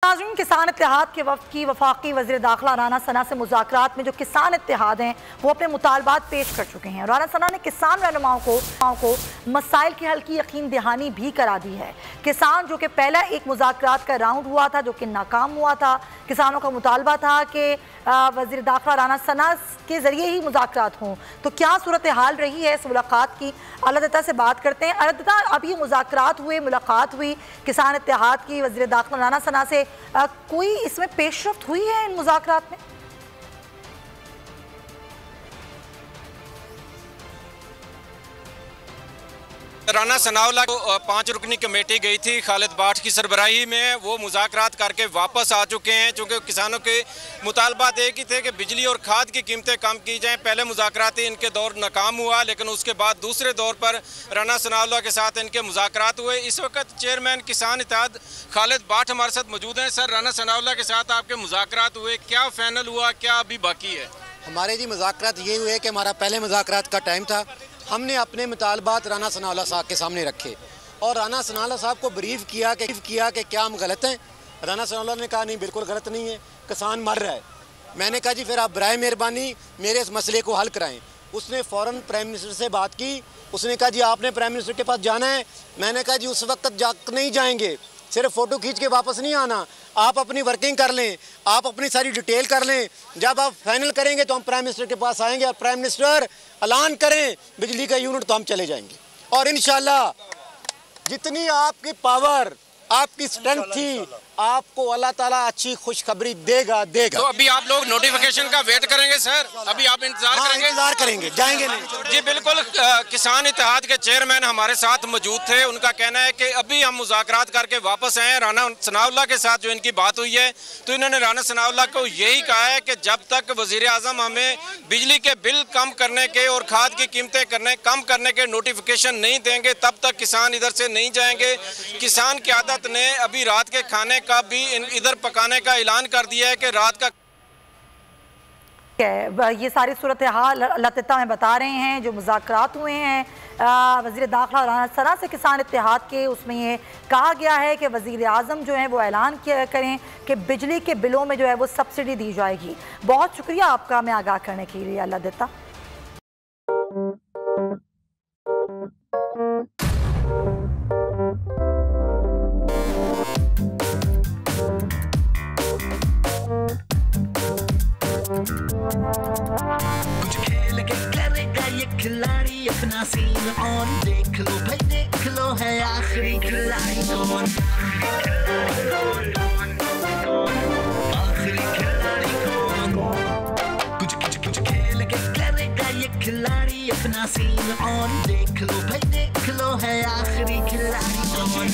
नाज़रीन, किसान इत्तेहाद के वफ़द की वफाकी वज़ीर दाखिला राना सना से मुज़ाकरात में जो किसान इत्तेहाद हैं वो अपने मुतालबात पेश कर चुके हैं। राना सना ने किसान रहनुमाओं को मसाइल के हल की यकीन दहानी भी करा दी है। किसान जो कि पहला एक मुज़ाकरात का राउंड हुआ था जो कि नाकाम हुआ था, किसानों का मुतालबा था कि वज़ीर दाखिला राना सना के ज़रिए ही मुज़ाकरात हों। तो क्या सूरत हाल रही है इस मुलाकात की, अल्लाह से बात करते हैं। अल्लाह, अब ये मुज़ाकरात हुए, मुलाकात हुई किसान इत्तेहाद की वज़ीर दाखिला राना सना से, कोई इसमें पेशरफ्त हुई है इन मुज़ाकरात में? राना सनाउल्लाह को 5 रुकनी कमेटी गई थी खालिद बाट की सरबराही में, वो मुज़ाकरात करके वापस आ चुके हैं। चूँकि किसानों के मुतालबात एक ही थे कि बिजली और खाद की कीमतें कम की जाएँ। पहले मुज़ाकराती इनके दौर नाकाम हुआ, लेकिन उसके बाद दूसरे दौर पर राना सनाउल्लाह के साथ इनके मुज़ाकरात हुए। इस वक्त चेयरमैन किसान इत्तेहाद खालिद बाट हमारे साथ मौजूद हैं। सर, राना सनाउल्लाह के साथ आपके मुज़ाकरात हुए, क्या फाइनल हुआ, क्या अभी बाकी है? हमारे जी मुज़ाकरात ये हुए कि हमारा पहले मुज़ाकरात का टाइम था, हमने अपने मुतालबात राना सनाउल्लाह साहब के सामने रखे और राना सनाउल्लाह साहब को ब्रीफ किया कि क्या हम गलत हैं। राना सनाउल्लाह ने कहा नहीं, बिल्कुल गलत नहीं है, किसान मर रहा है। मैंने कहा जी फिर आप बराए मेहरबानी मेरे इस मसले को हल कराएं। उसने फ़ौरन प्राइम मिनिस्टर से बात की। उसने कहा जी आपने प्राइम मिनिस्टर के पास जाना है। मैंने कहा जी उस वक्त नहीं जाएंगे, सिर्फ फ़ोटो खींच के वापस नहीं आना, आप अपनी वर्किंग कर लें, आप अपनी सारी डिटेल कर लें। जब आप फाइनल करेंगे तो हम प्राइम मिनिस्टर के पास आएंगे और प्राइम मिनिस्टर ऐलान करें बिजली का यूनिट तो हम चले जाएंगे। और इंशाल्लाह जितनी आपकी पावर, आपकी स्ट्रेंथ थी, आपको अल्लाह ताला अच्छी खुशखबरी देगा। तो अभी आप लोग नोटिफिकेशन का वेट करेंगे सर? अभी आप इंतजार करेंगे? इंतजार करेंगे, जाएंगे नहीं। जी बिल्कुल, किसान इत्तेहाद के चेयरमैन हमारे साथ मौजूद थे। उनका कहना है कि अभी हम मुज़ाकरात करके वापस आए हैं। राना सनाउल्लाह के साथ जो इनकी बात हुई है तो इन्होंने राना सनाउल्लाह को यही कहा है कि जब तक वज़ीर आज़म हमें बिजली के बिल कम करने के और खाद की कीमतें कम करने के नोटिफिकेशन नहीं देंगे तब तक किसान इधर से नहीं जाएंगे। किसान क़यादत ने अभी रात के खाने का भी इधर पकाने का ऐलान कर दिया है कि रात का ये सारी सूरत हाल लतिता में बता रहे हैं। जो मुज़ाकरात हुए हैं वज़ीर दाखिला राना सना से किसान इत्तेहाद के, उसमें ये कहा गया है कि वज़ीर आज़म जो है वो ऐलान करें कि बिजली के बिलों में जो है वो सब्सिडी दी जाएगी। बहुत शुक्रिया आपका हमें आगाह करने के लिए लतिता। कुछ खेल के करेगा ये खिलाड़ी अपना सीन ऑन, देख लो भाई देख लो है आखिरी खिलाड़ी कौन, आखिरी खिलाड़ी कौन। कुछ खेल के करेगा ये खिलाड़ी अपना सीन ऑन, देख लो भाई देख लो है आखिरी खिलाड़ी कौन।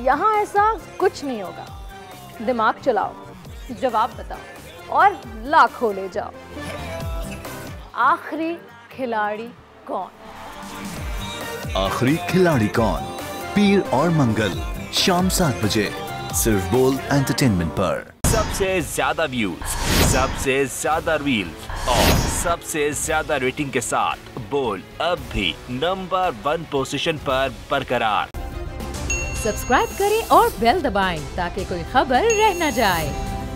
यहाँ ऐसा कुछ नहीं होगा, दिमाग चलाओ, जवाब बताओ और लाखों ले जाओ। आखिरी खिलाड़ी कौन? आखिरी खिलाड़ी कौन, पीर और मंगल शाम 7 बजे सिर्फ बोल एंटरटेनमेंट पर। सबसे ज्यादा व्यूज, सबसे ज्यादा रील्स और सबसे ज्यादा रेटिंग के साथ बोल अब भी नंबर 1 पोजीशन पर बरकरार। सब्सक्राइब करें और बेल दबाएं ताकि कोई खबर रह न जाए।